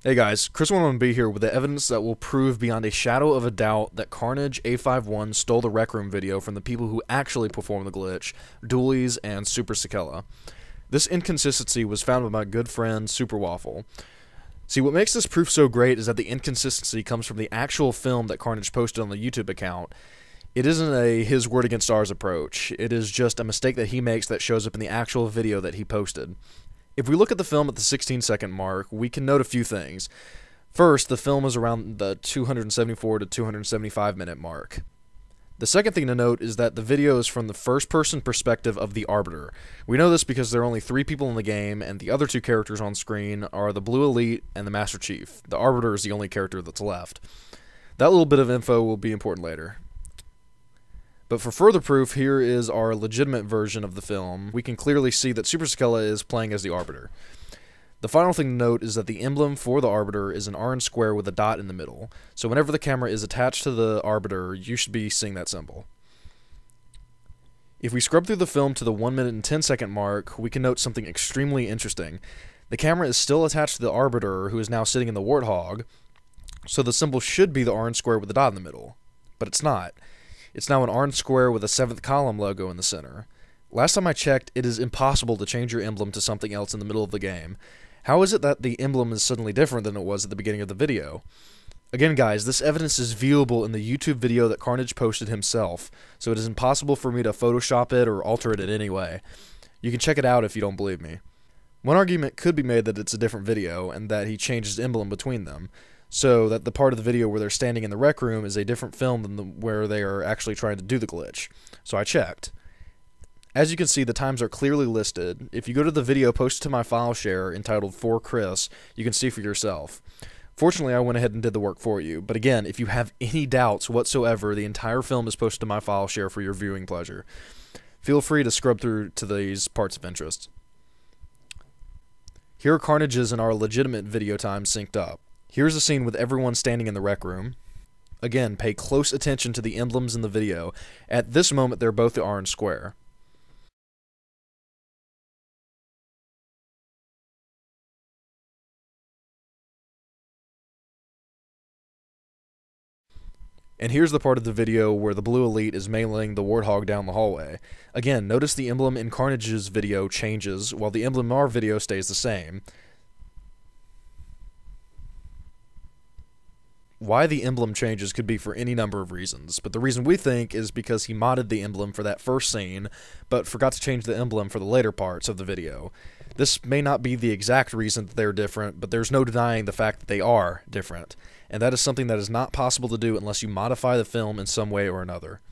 Hey guys, Chris101B here with the evidence that will prove beyond a shadow of a doubt that Carnage A51 stole the Rec Room video from the people who actually performed the glitch, Duelies and Supersekela. This inconsistency was found by my good friend Super Waffle. See, what makes this proof so great is that the inconsistency comes from the actual film that Carnage posted on the YouTube account. It isn't a his word against ours approach, it is just a mistake that he makes that shows up in the actual video that he posted. If we look at the film at the 16-second mark, we can note a few things. First, the film is around the 274 to 275 minute mark. The second thing to note is that the video is from the first-person perspective of the Arbiter. We know this because there are only 3 people in the game, and the other 2 characters on screen are the Blue Elite and the Master Chief. The Arbiter is the only character that's left. That little bit of info will be important later. But for further proof, here is our legitimate version of the film. We can clearly see that Supersekela is playing as the Arbiter. The final thing to note is that the emblem for the Arbiter is an orange square with a dot in the middle. So whenever the camera is attached to the Arbiter, you should be seeing that symbol. If we scrub through the film to the 1 minute and 10-second mark, we can note something extremely interesting. The camera is still attached to the Arbiter, who is now sitting in the Warthog, so the symbol should be the orange square with a dot in the middle. But it's not. It's now an orange square with a 7th column logo in the center. Last time I checked, it is impossible to change your emblem to something else in the middle of the game. How is it that the emblem is suddenly different than it was at the beginning of the video? Again guys, this evidence is viewable in the YouTube video that Carnage posted himself, so it is impossible for me to Photoshop it or alter it in any way. You can check it out if you don't believe me. One argument could be made that it's a different video, and that he changed his emblem between them, so that the part of the video where they're standing in the Rec Room is a different film than where they are actually trying to do the glitch. So I checked. As you can see, the times are clearly listed. If you go to the video posted to my file share entitled For Chris, you can see for yourself. Fortunately, I went ahead and did the work for you, but again, if you have any doubts whatsoever, the entire film is posted to my file share for your viewing pleasure. Feel free to scrub through to these parts of interest. Here are Carnage's and our legitimate video times synced up. Here's a scene with everyone standing in the Rec Room. Again, pay close attention to the emblems in the video. At this moment, they're both the orange square. And here's the part of the video where the Blue Elite is mailing the Warthog down the hallway. Again, notice the emblem in Carnage's video changes, while the emblem in our video stays the same. Why the emblem changes could be for any number of reasons, but the reason we think is because he modded the emblem for that first scene, but forgot to change the emblem for the later parts of the video. This may not be the exact reason that they're different, but there's no denying the fact that they are different, and that is something that is not possible to do unless you modify the film in some way or another.